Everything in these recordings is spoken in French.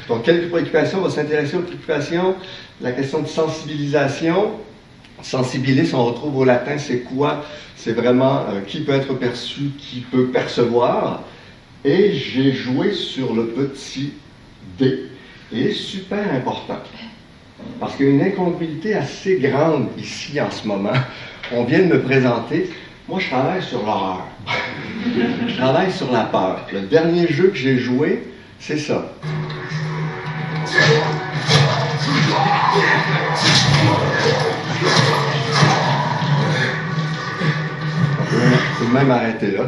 Donc, quelques préoccupations, on va s'intéresser aux préoccupations, la question de sensibilisation. Sensibilis, on retrouve au latin, c'est quoi? C'est vraiment qui peut être perçu, qui peut percevoir. Et j'ai joué sur le petit D. Et super important. Parce qu'il y a une incongruité assez grande ici en ce moment. On vient de me présenter. Moi, je travaille sur l'horreur. Je travaille sur la peur. Le dernier jeu que j'ai joué, c'est ça. C'est même arrêté là.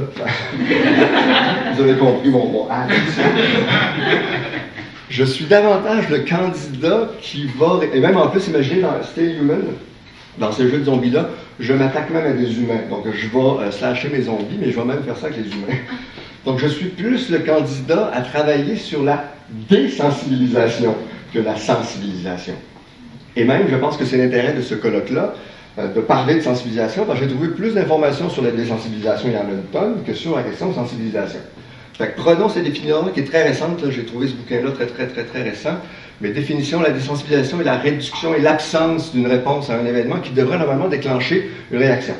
Vous avez compris mon accent. Je suis davantage le candidat qui va... Et même en plus, imaginez dans Stay Human, dans ce jeu de zombies-là, je m'attaque même à des humains. Donc je vais slasher mes zombies, mais je vais même faire ça avec les humains. Donc je suis plus le candidat à travailler sur la désensibilisation que la sensibilisation. Et même, je pense que c'est l'intérêt de ce colloque-là, de parler de sensibilisation, parce que j'ai trouvé plus d'informations sur la désensibilisation, il y en a une tonne, que sur la question de sensibilisation. Fait que prenons cette définition-là, qui est très récente, j'ai trouvé ce bouquin-là très récent, mais définition, la désensibilisation est la réduction et l'absence d'une réponse à un événement qui devrait normalement déclencher une réaction.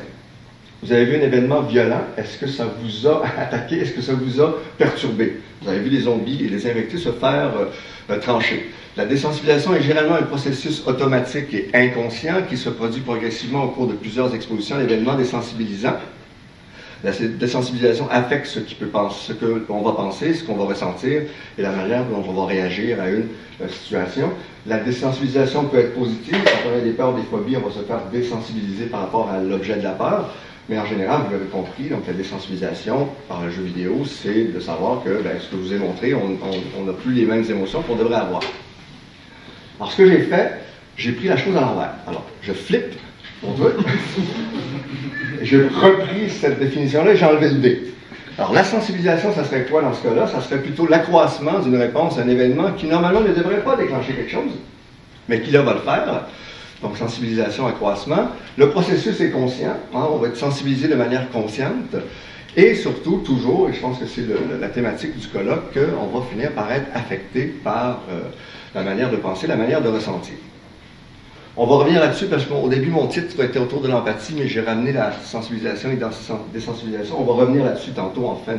Vous avez vu un événement violent, est-ce que ça vous a attaqué, est-ce que ça vous a perturbé? Vous avez vu les zombies et les infectés se faire trancher. La désensibilisation est généralement un processus automatique et inconscient qui se produit progressivement au cours de plusieurs expositions à l'événement désensibilisant. La désensibilisation affecte ce qu'on va penser, ce qu'on va ressentir et la manière dont on va réagir à une situation. La désensibilisation peut être positive. Quand on a des peurs, des phobies, on va se faire désensibiliser par rapport à l'objet de la peur. Mais en général, vous l'avez compris, donc la désensibilisation par le jeu vidéo, c'est de savoir que, ce que je vous ai montré, on n'a plus les mêmes émotions qu'on devrait avoir. Alors, ce que j'ai fait, j'ai pris la chose à l'envers. Alors, je flippe mon truc. J'ai repris cette définition-là et j'ai enlevé le D. Alors, la sensibilisation, ça serait quoi dans ce cas-là? Ça serait plutôt l'accroissement d'une réponse à un événement qui, normalement, ne devrait pas déclencher quelque chose, mais qui, là, va le faire. Donc, sensibilisation, accroissement. Le processus est conscient. On va être sensibilisé de manière consciente. Et surtout, toujours, et je pense que c'est la thématique du colloque, qu'on va finir par être affecté par la manière de penser, la manière de ressentir. On va revenir là-dessus parce qu'au début, mon titre était autour de l'empathie, mais j'ai ramené la sensibilisation et désensibilisation. On va revenir là-dessus tantôt en fin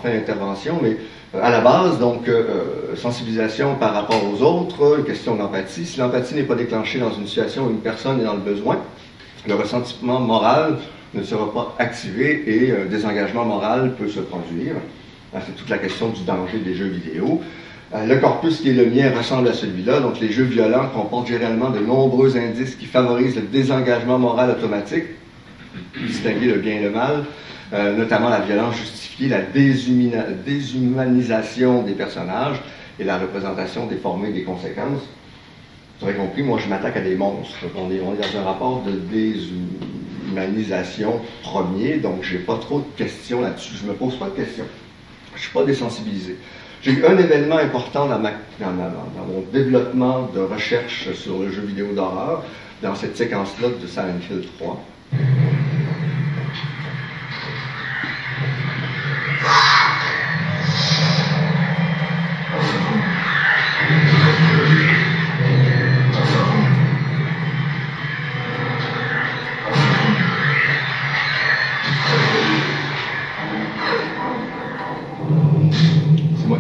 d'intervention, mais à la base, donc, sensibilisation par rapport aux autres, une question d'empathie. Si l'empathie n'est pas déclenchée dans une situation où une personne est dans le besoin, le ressentiment moral ne sera pas activé et un désengagement moral peut se produire. C'est toute la question du danger des jeux vidéo. Le corpus qui est le mien ressemble à celui-là, donc les jeux violents comportent généralement de nombreux indices qui favorisent le désengagement moral automatique, distinguer le bien et le mal, notamment la violence justifiée, la déshumanisation des personnages et la représentation déformée des conséquences. Vous aurez compris, moi je m'attaque à des monstres. On est dans un rapport de déshumanisation premier, donc je n'ai pas trop de questions là-dessus. Je ne me pose pas de questions. Je ne suis pas désensibilisé. J'ai eu un événement important dans mon développement de recherche sur le jeu vidéo d'horreur, dans cette séquence-là de Silent Hill 3.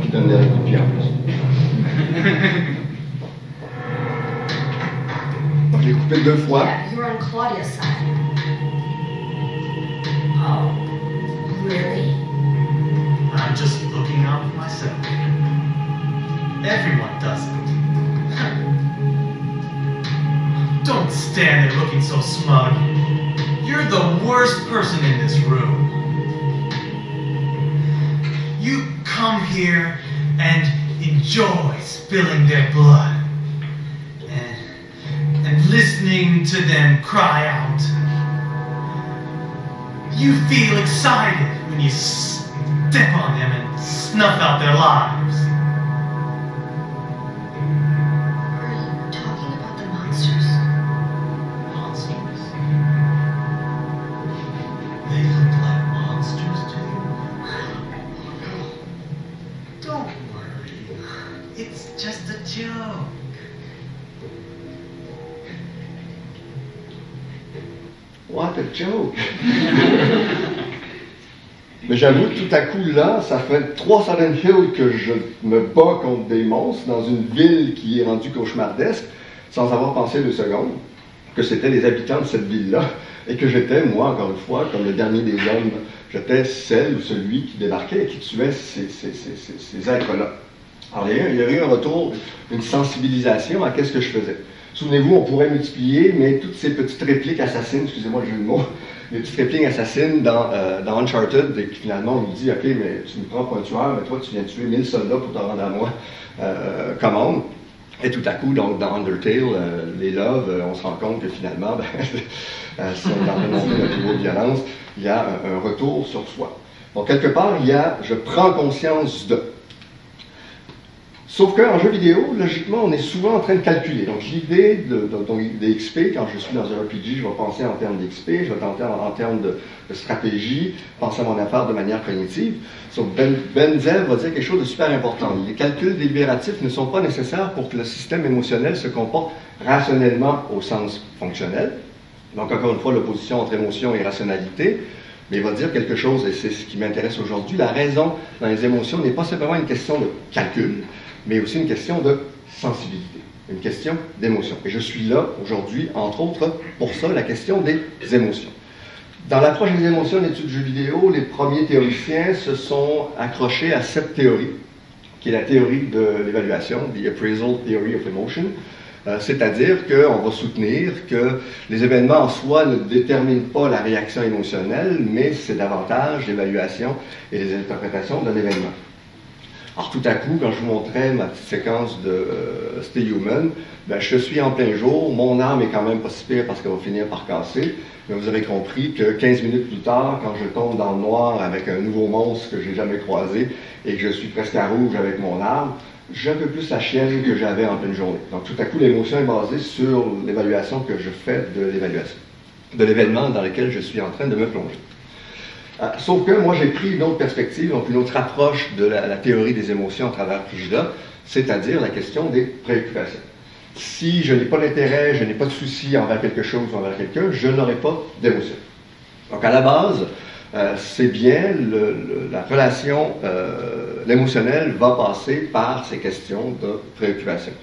Qui donne des coups de pied en plus. Donc, je l'ai coupé 2 fois. Yeah, you're on Claudia's side. Oh, really? I'm just looking out for myself. Everyone does it. Don't stand there looking so smug. You're the worst person in this room. You come here and enjoy spilling their blood and listening to them cry out. You feel excited when you step on them and snuff out their lives. Are you talking about the monsters? Monsters? They look like monsters to you? Don't worry. It's just What a joke! Mais j'avoue que tout à coup, là, ça fait 3 Silent Hill que je me bats contre des monstres dans une ville qui est rendue cauchemardesque, sans avoir pensé 2 secondes, que c'était les habitants de cette ville-là, et que j'étais, moi, encore une fois, comme le dernier des hommes, j'étais celle ou celui qui débarquait et qui tuait ces êtres-là. Alors, il y a eu un retour, une sensibilisation à qu'est-ce que je faisais. Souvenez-vous, on pourrait multiplier, mais toutes ces petites répliques assassines, excusez-moi le jeu de mots, les petites répliques assassines dans Uncharted, et qui finalement on nous dit, ok, mais tu me prends pour un tueur, mais toi tu viens de tuer 1000 soldats pour te rendre à moi, commande. Et tout à coup, donc dans Undertale, les Loves, on se rend compte que finalement, si on est en train de monter notre niveau de violence, il y a un retour sur soi. Donc quelque part, il y a, je prends conscience de. Sauf qu'en jeu vidéo, logiquement, on est souvent en train de calculer. Donc, l'idée des XP, quand je suis dans un RPG, je vais penser en termes d'XP, je vais tenter en termes de stratégie, penser à mon affaire de manière cognitive. So, Benzel va dire quelque chose de super important. Les calculs délibératifs ne sont pas nécessaires pour que le système émotionnel se comporte rationnellement au sens fonctionnel. Donc, encore une fois, l'opposition entre émotion et rationalité. Mais il va dire quelque chose, et c'est ce qui m'intéresse aujourd'hui. La raison dans les émotions n'est pas simplement une question de calcul, mais aussi une question de sensibilité, une question d'émotion. Et je suis là aujourd'hui, entre autres, pour ça, la question des émotions. Dans l'approche des émotions d'études de jeux vidéo, les premiers théoriciens se sont accrochés à cette théorie, qui est la théorie de l'évaluation, the Appraisal Theory of Emotion, c'est-à-dire qu'on va soutenir que les événements en soi ne déterminent pas la réaction émotionnelle, mais c'est davantage l'évaluation et les interprétations d'un événement. Alors tout à coup, quand je vous montrais ma petite séquence de Stay Human, ben, je suis en plein jour, mon âme est quand même pas si pire parce qu'elle va finir par casser, mais vous aurez compris que 15 minutes plus tard, quand je tombe dans le noir avec un nouveau monstre que j'ai jamais croisé et que je suis presque à rouge avec mon arme, j'ai un peu plus la chienne que j'avais en pleine journée. Donc tout à coup, l'émotion est basée sur l'évaluation que je fais de l'événement dans lequel je suis en train de me plonger. Sauf que moi, j'ai pris une autre perspective, donc une autre approche de la théorie des émotions à travers Fujita, c'est-à-dire la question des préoccupations. Si je n'ai pas d'intérêt, je n'ai pas de souci envers quelque chose ou envers quelqu'un, je n'aurai pas d'émotion. Donc à la base, c'est bien la relation, l'émotionnel va passer par ces questions de préoccupation.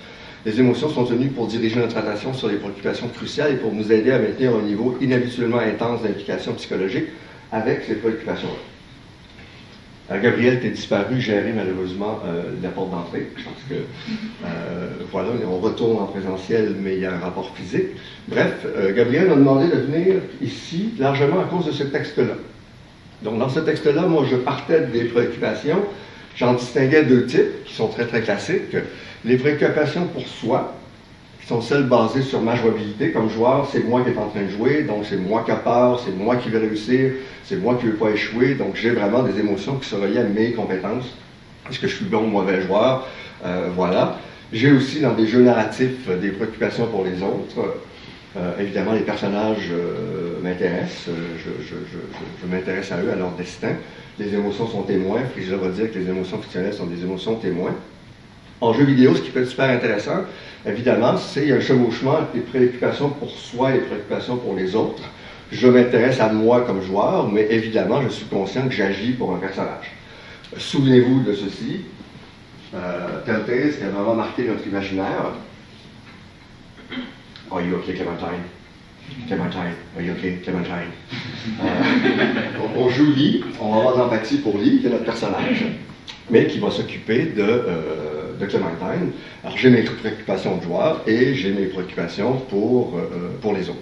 Les émotions sont tenues pour diriger notre attention sur les préoccupations cruciales et pour nous aider à maintenir un niveau inhabituellement intense d'implication psychologique avec ces préoccupations-là. Gabriel, t'es disparu, géré malheureusement la porte d'entrée. Je pense que, voilà, on retourne en présentiel, mais il y a un rapport physique. Bref, Gabriel m'a demandé de venir ici largement à cause de ce texte-là. Donc, dans ce texte-là, moi, je partais des préoccupations. J'en distinguais 2 types qui sont très, très classiques. Les préoccupations pour soi, qui sont celles basées sur ma jouabilité. Comme joueur, c'est moi qui est en train de jouer, donc c'est moi qui a peur, c'est moi qui veux réussir, c'est moi qui ne veux pas échouer. Donc, j'ai vraiment des émotions qui sont reliées à mes compétences. Est-ce que je suis bon ou mauvais joueur? Voilà. J'ai aussi, dans des jeux narratifs, des préoccupations pour les autres. Évidemment, les personnages m'intéressent, je m'intéresse à eux, à leur destin. Les émotions sont témoins. Je va dire que les émotions fictionnelles sont des émotions témoins. En jeu vidéo, ce qui peut être super intéressant, évidemment, c'est un chevauchement entre les préoccupations pour soi et les préoccupations pour les autres. Je m'intéresse à moi comme joueur, mais évidemment, je suis conscient que j'agis pour un personnage. Souvenez-vous de ceci. Telltale, ce qui a vraiment marqué notre imaginaire. Are you okay, Clementine? Clementine, are you okay, Clementine? On joue Lee, on va avoir de l'empathie pour Lee, qui est notre personnage, mais qui va s'occuper de Clementine. Alors j'ai mes préoccupations de joueur et j'ai mes préoccupations pour les autres.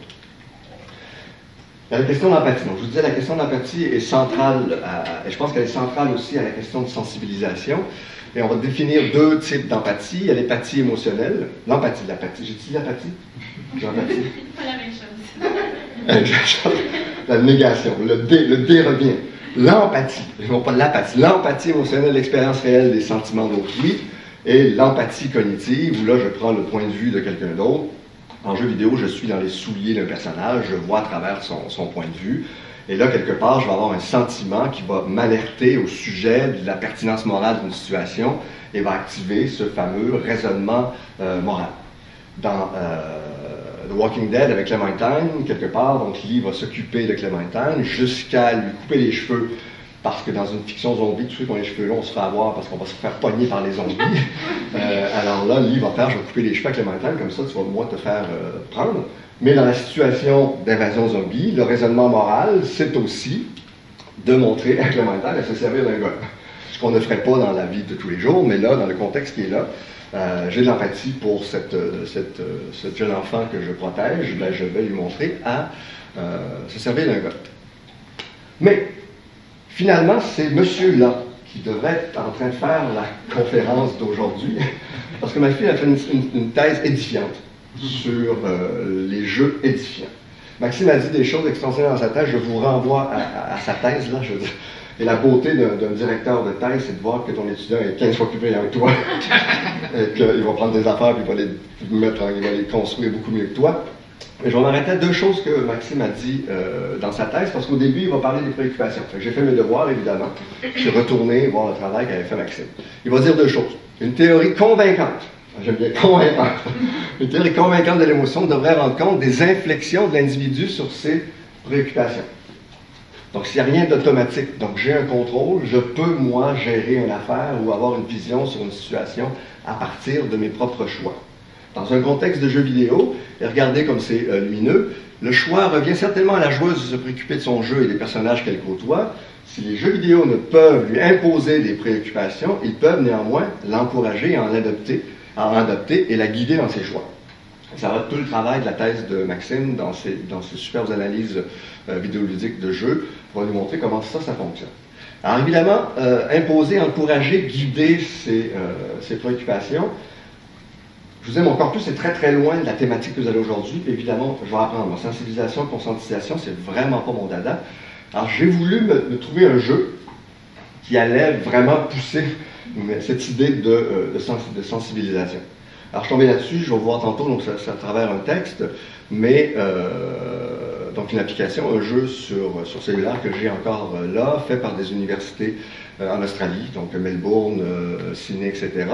Il y a la question d'empathie. Donc je vous disais, la question d'empathie est centrale, et je pense qu'elle est centrale aussi à la question de sensibilisation. Et on va définir 2 types d'empathie. Il y a l'empathie émotionnelle. L'apathie. J'ai dit l'apathie? L'empathie. Pas la même chose. La négation. Le D revient. L'empathie. Non pas l'apathie. L'empathie émotionnelle, l'expérience réelle des sentiments d'autrui. Et l'empathie cognitive, où là, je prends le point de vue de quelqu'un d'autre. En jeu vidéo, je suis dans les souliers d'un personnage. Je vois à travers son point de vue. Et là, quelque part, je vais avoir un sentiment qui va m'alerter au sujet de la pertinence morale d'une situation et va activer ce fameux raisonnement moral. Dans The Walking Dead avec Clementine, quelque part. Donc, Lee va s'occuper de Clementine jusqu'à lui couper les cheveux. Parce que dans une fiction zombie, tous ceux qui ont les cheveux longs, on se fait avoir parce qu'on va se faire pogner par les zombies. Alors là, Lee va faire, je vais couper les cheveux à Clementine, comme ça tu vas moins te faire prendre. Mais dans la situation d'invasion zombie, le raisonnement moral, c'est aussi de montrer à Clementine à se servir d'un gun. Ce qu'on ne ferait pas dans la vie de tous les jours, mais là, dans le contexte qui est là, j'ai de l'empathie pour ce jeune enfant que je protège, ben, je vais lui montrer à se servir d'un gun. Mais, finalement, c'est monsieur-là qui devrait être en train de faire la conférence d'aujourd'hui, parce que ma fille a fait une thèse édifiante sur les jeux édifiants. Maxime a dit des choses extraordinaires dans sa thèse, je vous renvoie à sa thèse, là, je veux dire. Et la beauté d'un directeur de thèse, c'est de voir que ton étudiant est 15 fois plus brillant que toi, et qu'il va prendre des affaires, puis il va les construire beaucoup mieux que toi. Et je vais m'arrêter à deux choses que Maxime a dit dans sa thèse, parce qu'au début, il va parler des préoccupations. J'ai fait mes devoirs, évidemment. Je suis retourné voir le travail qu'avait fait Maxime. Il va dire deux choses. Une théorie convaincante. J'aime bien convaincante. Une théorie convaincante de l'émotion devrait rendre compte des inflexions de l'individu sur ses préoccupations. Donc, s'il n'y a rien d'automatique, donc j'ai un contrôle, je peux, moi, gérer une affaire ou avoir une vision sur une situation à partir de mes propres choix. Dans un contexte de jeu vidéo, et regardez comme c'est lumineux, le choix revient certainement à la joueuse de se préoccuper de son jeu et des personnages qu'elle côtoie. Si les jeux vidéo ne peuvent lui imposer des préoccupations, ils peuvent néanmoins l'encourager à en adopter et la guider dans ses choix. Ça va être tout le travail de la thèse de Maxime dans ses superbes analyses vidéoludiques de jeux pour nous montrer comment ça fonctionne. Alors évidemment, imposer, encourager, guider ses préoccupations. Je vous dis, mon corpus est très très loin de la thématique que vous avez aujourd'hui. Évidemment, je vais apprendre. Sensibilisation, conscientisation, c'est vraiment pas mon dada. Alors j'ai voulu me trouver un jeu qui allait vraiment pousser cette idée de sensibilisation. Alors, je suis tombé là-dessus, je vais vous voir tantôt, donc c'est à travers un texte, mais donc une application, un jeu sur cellulaire que j'ai encore là, fait par des universités en Australie, donc Melbourne, Sydney, etc.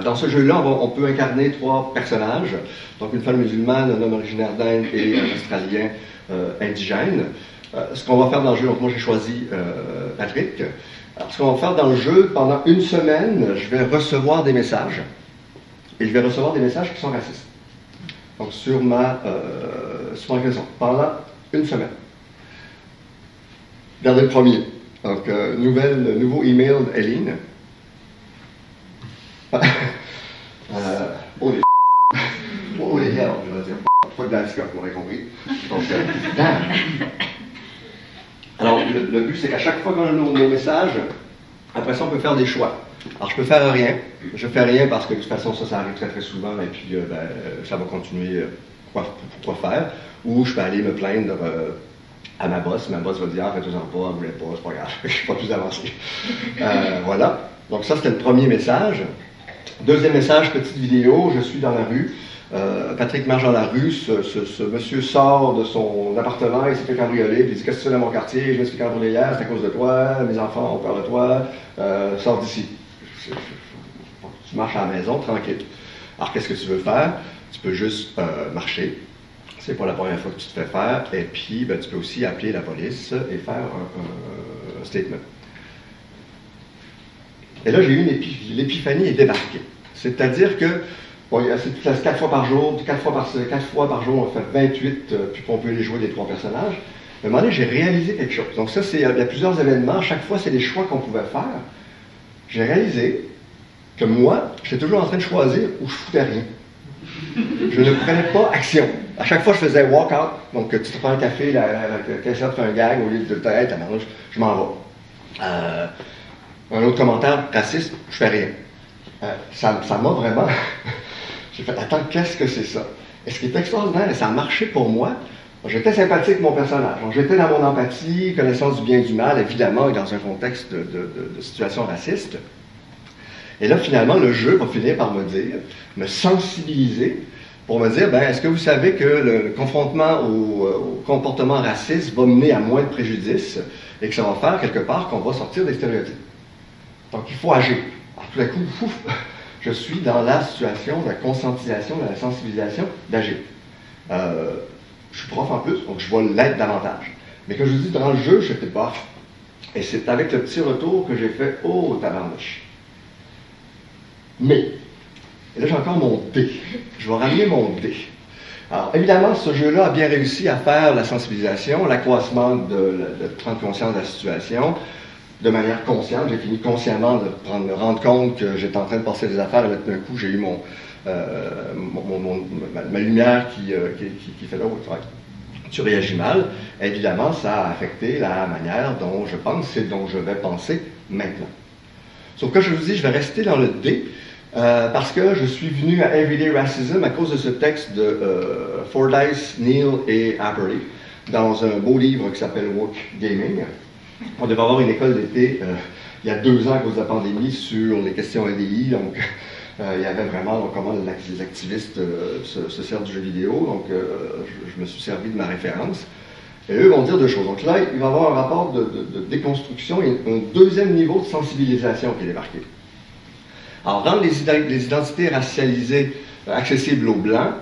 Dans ce jeu-là, on peut incarner trois personnages, donc une femme musulmane, un homme originaire d'Inde et un Australien indigène. Ce qu'on va faire dans le jeu, donc moi j'ai choisi Patrick. Alors, ce qu'on va faire dans le jeu, pendant une semaine, je vais recevoir des messages. Et je vais recevoir des messages qui sont racistes. Donc, sur ma raison. Pendant une semaine. Regardez le premier. Donc, nouveau email d'Eline. Oh les hell, je vais dire. Pas de la scope, vous m'aurez compris. Donc, alors, le but, c'est qu'à chaque fois qu'on a nos messages, après ça, on peut faire des choix. Alors, je peux faire rien. Je fais rien parce que de toute façon, ça arrive très très souvent et puis ça va continuer pourquoi faire. Ou je peux aller me plaindre à ma boss. Ma boss va dire, faites-en pas, vous voulez pas, c'est pas grave, je suis pas plus avancé. Voilà. Donc, ça, c'était le premier message. Deuxième message, petite vidéo, je suis dans la rue. Patrick marche dans la rue, ce monsieur sort de son appartement, il s'est fait cambrioler, puis il dit « Qu'est-ce que tu fais dans mon quartier? Je me suis fait cambrioler hier, c'est à cause de toi, mes enfants ont peur de toi, sors d'ici. » Tu marches à la maison, tranquille. Alors, qu'est-ce que tu veux faire? Tu peux juste marcher. C'est pas la première fois que tu te fais faire. Et puis, ben, tu peux aussi appeler la police et faire un statement. Et là, j'ai eu l'épiphanie est débarquée. C'est-à-dire que, bon, c'est 4 fois par jour, 4 fois par jour, on fait 28, puis on peut les jouer les 3 personnages. À un moment donné, j'ai réalisé quelque chose. Donc ça, il y a plusieurs événements. Chaque fois, c'est des choix qu'on pouvait faire. J'ai réalisé que moi, j'étais toujours en train de choisir où je foutais rien. Je ne prenais pas action. À chaque fois, je faisais walk out. Donc, tu te prends un café, la caissière te fait un gag au lieu de te dire, je m'en vais. Un autre commentaire raciste, je fais rien. Ça m'a vraiment. J'ai fait, attends, qu'est-ce que c'est ça? Et ce qui est extraordinaire, et ça a marché pour moi, j'étais sympathique avec mon personnage. Donc, j'étais dans mon empathie, connaissance du bien et du mal, évidemment, dans un contexte de situation raciste. Et là, finalement, le jeu va finir par me sensibiliser, pour me dire, est-ce que vous savez que le confrontement au comportement raciste va mener à moins de préjudice et que ça va faire quelque part qu'on va sortir des stéréotypes. Donc, il faut agir. Alors, tout d'un coup, je suis dans la situation de la conscientisation, de la sensibilisation, d'agir. Je suis prof en plus, donc je vais l'être davantage. Mais comme je vous dis, dans le jeu, je n'étais pas. Et c'est avec le petit retour que j'ai fait « Oh, tabarnouche ». Mais, et là j'ai encore mon dé. Je vais ramener mon dé. Alors, évidemment, ce jeu-là a bien réussi à faire la sensibilisation, l'accroissement de prendre conscience de la situation, de manière consciente. J'ai fini consciemment de me rendre compte que j'étais en train de passer des affaires, et tout d'un coup, j'ai eu ma lumière qui fait là, ouais, tu réagis mal. Évidemment, ça a affecté la manière dont je pense et dont je vais penser maintenant. Sauf que je vous dis, je vais rester dans le D, parce que je suis venu à Everyday Racism à cause de ce texte de Fordyce, Neal et Apperly, dans un beau livre qui s'appelle Woke Gaming. On devait avoir une école d'été il y a 2 ans à cause de la pandémie sur les questions LDI, donc il y avait vraiment comment les activistes se servent du jeu vidéo, donc je me suis servi de ma référence. Et eux vont dire 2 choses. Donc là, il va y avoir un rapport de déconstruction et un deuxième niveau de sensibilisation qui est débarqué. Alors, rendre les identités racialisées accessibles aux Blancs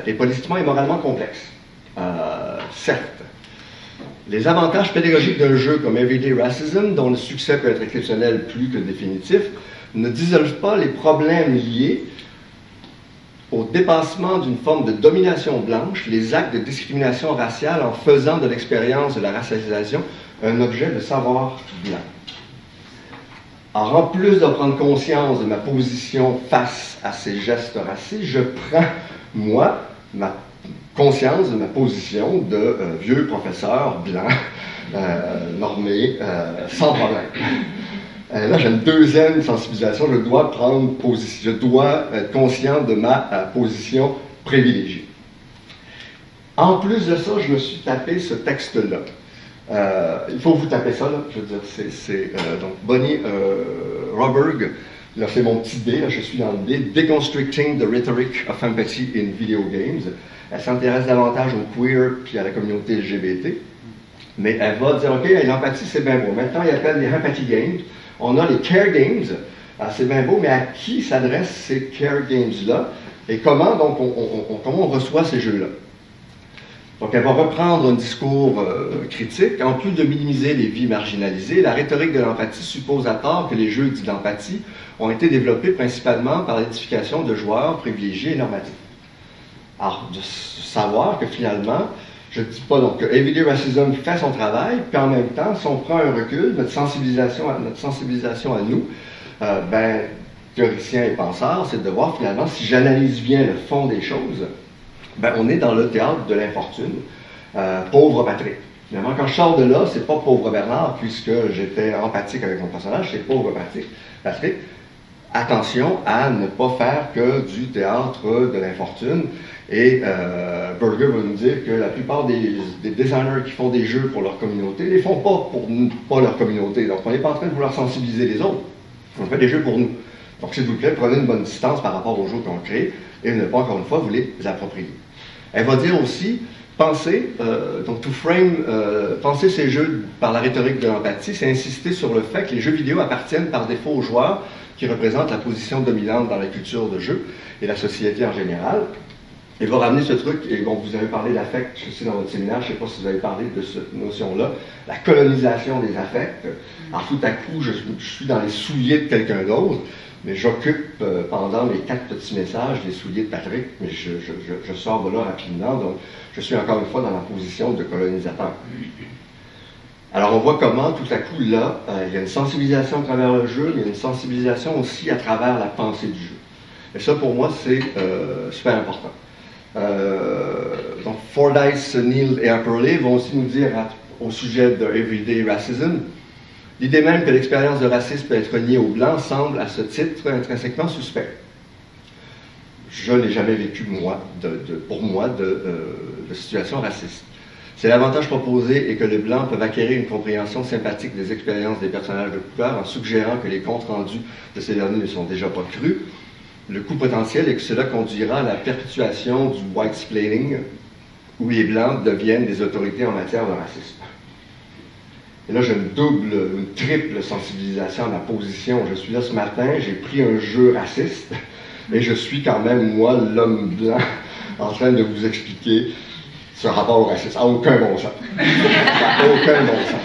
est politiquement et moralement complexe. Certes. Les avantages pédagogiques d'un jeu comme Everyday Racism, dont le succès peut être exceptionnel plus que définitif, ne dissolvent pas les problèmes liés au dépassement d'une forme de domination blanche, les actes de discrimination raciale en faisant de l'expérience de la racialisation un objet de savoir blanc. Alors, en plus de prendre conscience de ma position face à ces gestes racistes, je prends, moi, ma conscience de ma position de vieux professeur blanc, normé, sans problème. Là, j'ai une deuxième sensibilisation. Je dois prendre position, je dois être conscient de ma position privilégiée. En plus de ça, je me suis tapé ce texte-là. Il faut vous taper ça, là. Je veux dire, c'est donc Bonnie Roberg. Là, c'est mon petit D, là, je suis dans le D. Deconstructing the Rhetoric of Empathy in Video Games. Elle s'intéresse davantage aux queer puis à la communauté LGBT. Mais elle va dire, OK, l'empathie, c'est bien beau. Maintenant, il appelle les Empathy Games. On a les Care Games. C'est bien beau, mais à qui s'adressent ces Care Games-là? Et comment, donc, comment on reçoit ces jeux-là? Donc, elle va reprendre un discours critique. En plus de minimiser les vies marginalisées, la rhétorique de l'empathie suppose à tort que les jeux dits d'empathie ont été développés principalement par l'édification de joueurs privilégiés et normatifs. Alors, de savoir que finalement, je ne dis pas donc que Everyday Racism fait son travail, puis en même temps, si on prend un recul, notre sensibilisation à nous, théoriciens et penseurs, c'est de voir finalement, si j'analyse bien le fond des choses, on est dans le théâtre de l'infortune, pauvre Patrick. Finalement, quand je sors de là, c'est pas pauvre Bernard, puisque j'étais empathique avec mon personnage, c'est pauvre Patrick. Attention à ne pas faire que du théâtre de l'infortune. Et Berger va nous dire que la plupart des designers qui font des jeux pour leur communauté ne les font pas pour leur communauté. Donc, on n'est pas en train de vouloir sensibiliser les autres. On fait des jeux pour nous. Donc, s'il vous plaît, prenez une bonne distance par rapport aux jeux qu'on crée et ne pas, encore une fois, vous les approprier. Elle va dire aussi, penser ces jeux par la rhétorique de l'empathie, c'est insister sur le fait que les jeux vidéo appartiennent par défaut aux joueurs qui représentent la position dominante dans la culture de jeu et la société en général. Il va ramener ce truc, et bon, vous avez parlé d'affect, je sais dans votre séminaire, je ne sais pas si vous avez parlé de cette notion-là, la colonisation des affects. Alors tout à coup, je suis dans les souliers de quelqu'un d'autre, mais j'occupe pendant mes 4 petits messages les souliers de Patrick, mais je sors de là rapidement, donc je suis encore une fois dans la position de colonisateur. Alors on voit comment tout à coup là, il y a une sensibilisation à travers le jeu, mais il y a une sensibilisation aussi à travers la pensée du jeu. Et ça pour moi c'est super important. Donc Fordyce, Neal et Apperly vont aussi nous dire au sujet de Everyday Racism, l'idée même que l'expérience de racisme peut être liée aux Blancs semble à ce titre intrinsèquement suspect. Je n'ai jamais vécu pour moi de situation raciste. C'est l'avantage proposé est que les Blancs peuvent acquérir une compréhension sympathique des expériences des personnages de couleur en suggérant que les comptes rendus de ces derniers ne sont déjà pas crus. Le coût potentiel est que cela conduira à la perpétuation du white-splaining, où les Blancs deviennent des autorités en matière de racisme. Et là, j'ai une triple sensibilisation à ma position. Je suis là ce matin, j'ai pris un jeu raciste, et je suis quand même, moi, l'homme blanc en train de vous expliquer ce rapport au racisme. Ça n'a aucun bon sens. Ça n'a aucun bon sens.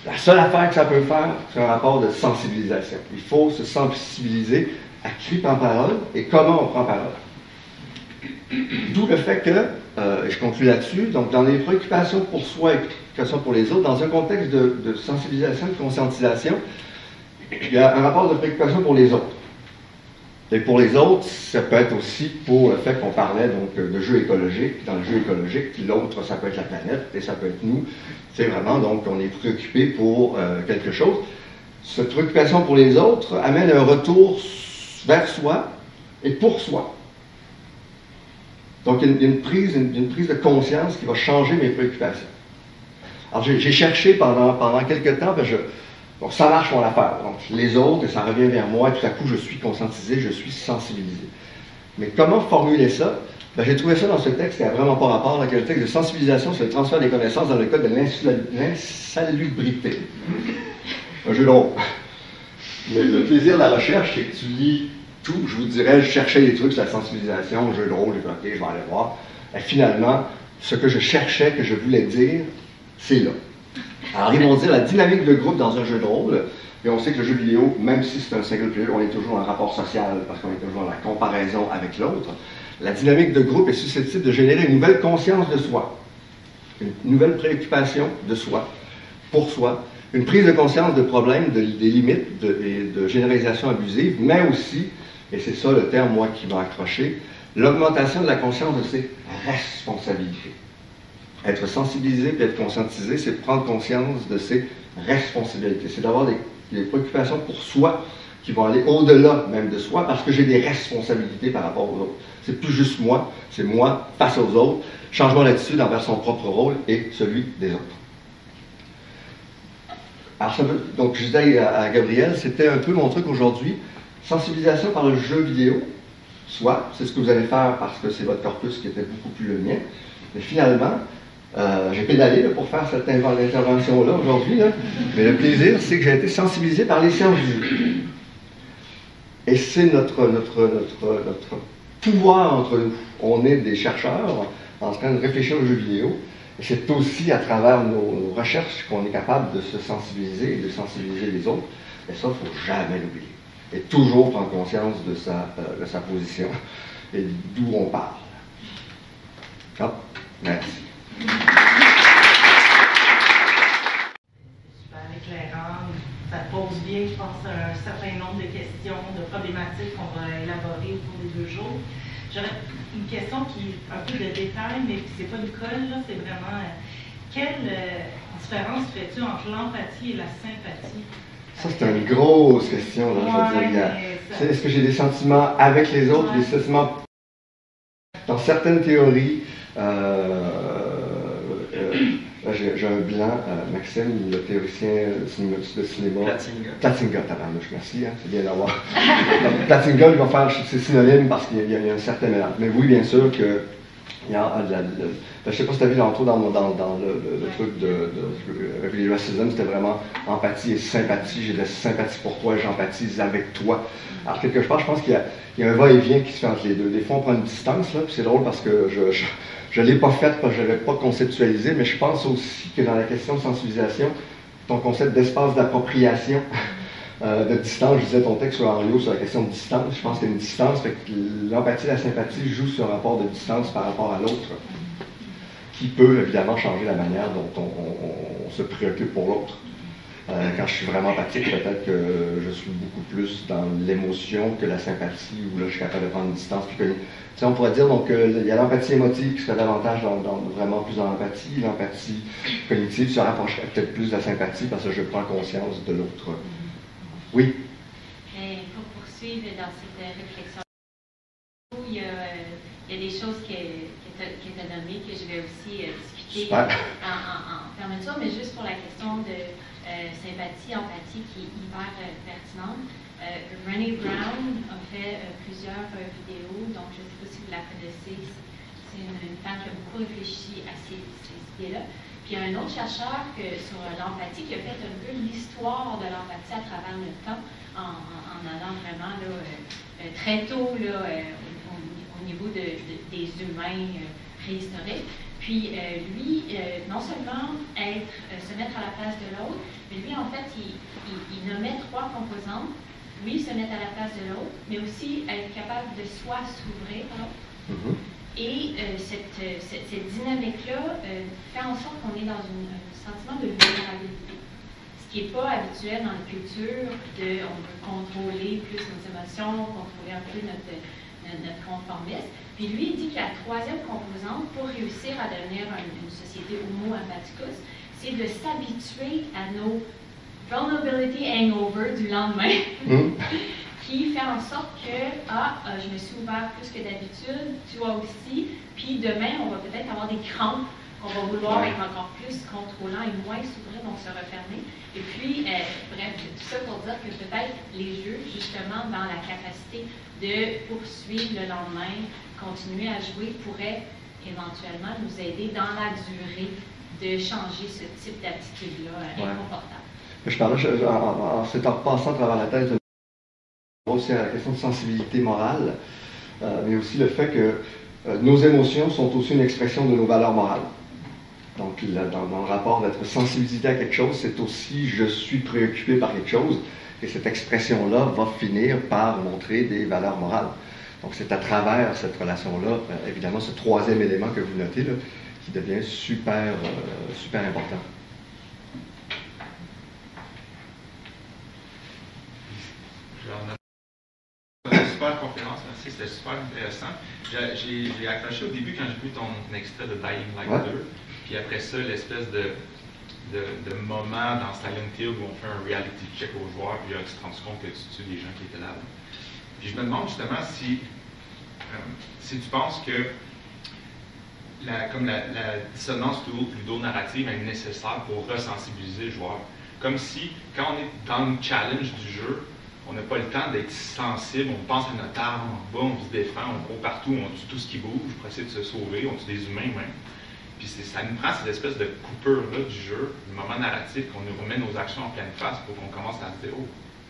La seule affaire que ça peut faire, c'est un rapport de sensibilisation. Il faut se sensibiliser à qui prend parole et comment on prend parole. D'où le fait que, et je conclue là-dessus, donc dans les préoccupations pour soi et préoccupations pour les autres, dans un contexte de sensibilisation, de conscientisation, il y a un rapport de préoccupation pour les autres. Et pour les autres, ça peut être aussi pour le fait qu'on parlait donc, de jeu écologique. Dans le jeu écologique, l'autre, ça peut être la planète et ça peut être nous. C'est vraiment, donc, on est préoccupé pour quelque chose. Cette préoccupation pour les autres amène un retour vers soi et pour soi. Donc, il y a une prise de conscience qui va changer mes préoccupations. Alors, j'ai cherché pendant quelques temps, donc ça marche mon affaire. Donc, les autres, et ça revient vers moi, et tout à coup, je suis conscientisé, je suis sensibilisé. Mais comment formuler ça? J'ai trouvé ça dans ce texte qui n'a vraiment pas rapport avec le texte de sensibilisation sur le transfert des connaissances dans le cadre de l'insalubrité. Un jeu de rôle. Mais le plaisir de la recherche, c'est que tu lis tout. Je vous dirais, je cherchais des trucs sur la sensibilisation, le jeu de rôle, j'ai dit, ok, je vais aller voir. Et finalement, ce que je cherchais, que je voulais dire, c'est là. Alors, ils vont dire la dynamique de groupe dans un jeu de rôle, et on sait que le jeu vidéo, même si c'est un single player, on est toujours en rapport social, parce qu'on est toujours dans la comparaison avec l'autre. La dynamique de groupe est susceptible de générer une nouvelle conscience de soi, une nouvelle préoccupation de soi, pour soi, une prise de conscience de problèmes, des limites et de généralisation abusive, mais aussi, et c'est ça le terme, moi, qui m'a accroché, l'augmentation de la conscience de ses responsabilités. Être sensibilisé et être conscientisé, c'est prendre conscience de ses responsabilités. C'est d'avoir des préoccupations pour soi qui vont aller au-delà même de soi parce que j'ai des responsabilités par rapport aux autres. C'est plus juste moi, c'est moi face aux autres. Changement d'attitude envers son propre rôle et celui des autres. Alors, donc, je disais à Gabriel, c'était un peu mon truc aujourd'hui. Sensibilisation par le jeu vidéo, soit, c'est ce que vous allez faire parce que c'est votre corpus qui était beaucoup plus le mien. Mais finalement, j'ai pédalé là, pour faire cette intervention-là aujourd'hui, mais le plaisir, c'est que j'ai été sensibilisé par les sciences du jeu. Et c'est notre pouvoir entre nous. On est des chercheurs en train de réfléchir aux jeux vidéo, et c'est aussi à travers nos recherches qu'on est capable de se sensibiliser et de sensibiliser les autres. Et ça, il ne faut jamais l'oublier. Et toujours prendre conscience de sa position et d'où on parle. Ah, merci. Super éclairant. Ça pose bien, je pense, un certain nombre de questions, de problématiques qu'on va élaborer au cours des 2 jours. J'aurais une question qui est un peu de détail, mais c'est pas une colle, là, c'est vraiment quelle différence fais-tu entre l'empathie et la sympathie? Ça, c'est une grosse question, là, je veux dire. Est-ce que j'ai des sentiments avec les autres, des sentiments dans certaines théories? J'ai un blanc, Maxime, le théoricien de cinéma. Platzinger, tabarnouche, merci, c'est bien d'avoir. Platzinger, il va faire ses synonymes parce qu'il y a un certain mélange. Mais oui, bien sûr que. Je ne sais pas si tu as vu l'entour dans le truc de racism, c'était vraiment empathie et sympathie. J'ai de la sympathie pour toi et j'empathise avec toi. Alors, quelque part, je pense qu'il y a un va-et-vient qui se fait entre les deux. Des fois, on prend une distance, là, puis c'est drôle parce que je ne l'ai pas faite parce que je ne l'avais pas conceptualisé, mais je pense aussi que dans la question de sensibilisation, ton concept d'espace d'appropriation, de distance, je disais ton texte sur Henriot sur la question de distance, je pense qu'il y a une distance, fait que l'empathie et la sympathie jouent sur un rapport de distance par rapport à l'autre, qui peut évidemment changer la manière dont on se préoccupe pour l'autre. Quand je suis vraiment empathique, peut-être que je suis beaucoup plus dans l'émotion que la sympathie, où là je suis capable de prendre une distance plus connue. Tu sais, on pourrait dire donc il y a l'empathie émotive qui serait davantage vraiment plus dans l'empathie, l'empathie cognitive se rapprocherait peut-être plus de la sympathie parce que je prends conscience de l'autre. Oui. Et pour poursuivre dans cette réflexion, il y a des choses qui étaient nommées que je vais aussi discuter en fermeture, mais juste pour la question de sympathie, empathie qui est hyper pertinente. Brené Brown a fait plusieurs vidéos, donc je ne sais pas si vous la connaissez. C'est une femme qui a beaucoup réfléchi à ces idées-là. Puis il y a un autre chercheur sur l'empathie qui a fait un peu l'histoire de l'empathie à travers le temps, en allant vraiment là, très tôt là, au au niveau des humains préhistoriques. Puis lui, non seulement se mettre à la place de l'autre, mais lui, en fait, il nommait 3 composantes. Oui, se mettre à la place de l'autre, mais aussi être capable de soi s'ouvrir à l'autre. Et cette dynamique-là fait en sorte qu'on est dans un sentiment de vulnérabilité. Ce qui n'est pas habituel dans la culture, on veut contrôler plus nos émotions, contrôler un peu notre conformisme. Puis lui, il dit que la 3e composante pour réussir à devenir une société homo empathicus, c'est de s'habituer à nos vulnerability hangover du lendemain, qui fait en sorte que, je me suis ouvert plus que d'habitude, toi aussi, puis demain, on va peut-être avoir des crampes, qu'on va vouloir être encore plus contrôlant et moins s'ouvrir, donc se refermer. Et puis, bref, tout ça pour dire que peut-être les jeux, justement, dans la capacité de poursuivre le lendemain, continuer à jouer, pourraient éventuellement nous aider dans la durée de changer ce type d'attitude-là inconfortable. Je parlais, c'est en repassant à travers la tête, aussi à la question de sensibilité morale, mais aussi le fait que nos émotions sont aussi une expression de nos valeurs morales. Donc, dans le rapport d'être sensibilisé à quelque chose, c'est aussi je suis préoccupé par quelque chose, et cette expression-là va finir par montrer des valeurs morales. Donc, c'est à travers cette relation-là, évidemment, ce 3e élément que vous notez, là, qui devient super important. Super conférence, merci, c'était super intéressant. J'ai accroché au début quand j'ai vu ton extrait de Dying Light 2, puis après ça, l'espèce de moment dans Silent Hill où on fait un reality check aux joueurs, puis tu te rends compte que tu tues des gens qui étaient là. Puis je me demande justement si tu penses que la dissonance ludonarrative est nécessaire pour resensibiliser le joueur. Comme si, quand on est dans le challenge du jeu, on n'a pas le temps d'être sensible, on pense à notre arme, on va, on se défend, on court partout, on tue tout ce qui bouge pour essayer de se sauver, on tue des humains même. Puis ça nous prend cette espèce de coupure-là du jeu, le moment narratif, qu'on nous remet nos actions en pleine face pour qu'on commence à se dire « Oh,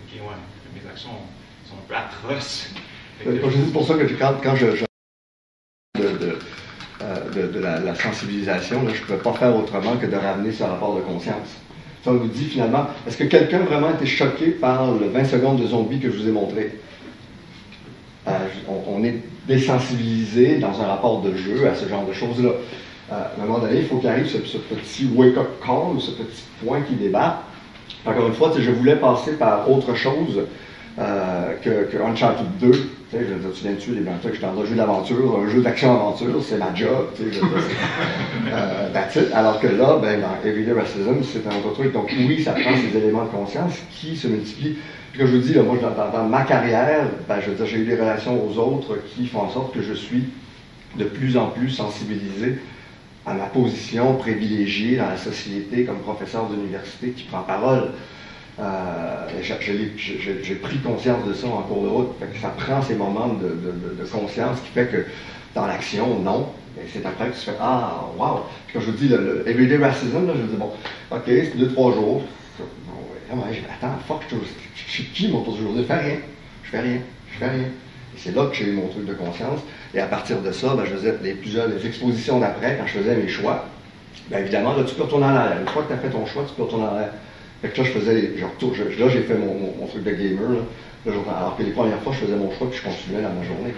ok, ouais, mes actions sont un peu atroces. » C'est pour ça que quand je de la sensibilisation, là, je ne pouvais pas faire autrement que de ramener ce rapport de conscience. Ça, on nous dit finalement, est-ce que quelqu'un vraiment a été choqué par le 20 secondes de zombie que je vous ai montré? On est désensibilisé dans un rapport de jeu à ce genre de choses-là. À un moment donné, il faut qu'il arrive ce petit wake-up call, ce petit point qui débat. Encore une fois, je voulais passer par autre chose que Uncharted 2. Je veux dire, tu viens de tuer des blancs, j'étais dans un jeu d'aventure, un jeu d'action-aventure, c'est ma job. That's it. Alors que là, dans Everyday Racism, c'est un autre truc. Donc oui, ça prend ces éléments de conscience qui se multiplient. Puis comme je vous dis, là, moi, dans ma carrière, je veux dire, j'ai eu des relations aux autres qui font en sorte que je suis de plus en plus sensibilisé à ma position privilégiée dans la société comme professeur d'université qui prend parole. J'ai pris conscience de ça en cours de route. Fait que ça prend ces moments de conscience qui fait que dans l'action, non. C'est après que tu fais « Ah, wow! » Puis quand je vous dis le Everyday Racism, là, je me dis « Bon, ok, c'est 2-3 jours. Attends, fuck, je suis qui mon tour de journée? Je fais rien. Et c'est là que j'ai eu mon truc de conscience. Et à partir de ça, je faisais les expositions d'après, quand je faisais mes choix. Évidemment, là, tu peux retourner en arrière. Une fois que tu as fait ton choix, tu peux retourner en arrière. Fait que là, là, j'ai fait mon truc de gamer. Là, alors que les premières fois, je faisais mon choix puis je continuais dans ma journée.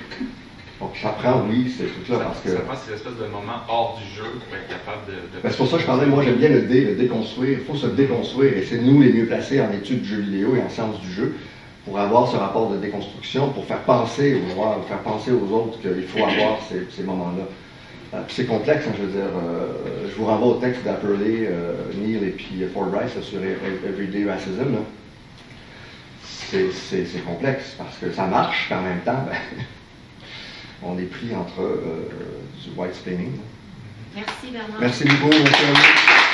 Donc, ça prend, oui, ces trucs-là. Parce que ça prend ces espèces de moments hors du jeu pour être capable de... c'est pour ça que je parlais, moi, j'aime bien le déconstruire. Il faut se déconstruire. Et c'est nous les mieux placés en études de jeux vidéo et en sciences du jeu pour avoir ce rapport de déconstruction, pour faire penser aux joueurs, faire penser aux autres qu'il faut avoir ces moments-là. C'est complexe, je veux dire. Je vous renvoie au texte d'Apperley, Neil et puis Ford Rice sur Everyday Racism. C'est complexe parce que ça marche, mais en même temps, on est pris entre du white splaining. Merci Bernard. Merci beaucoup, monsieur.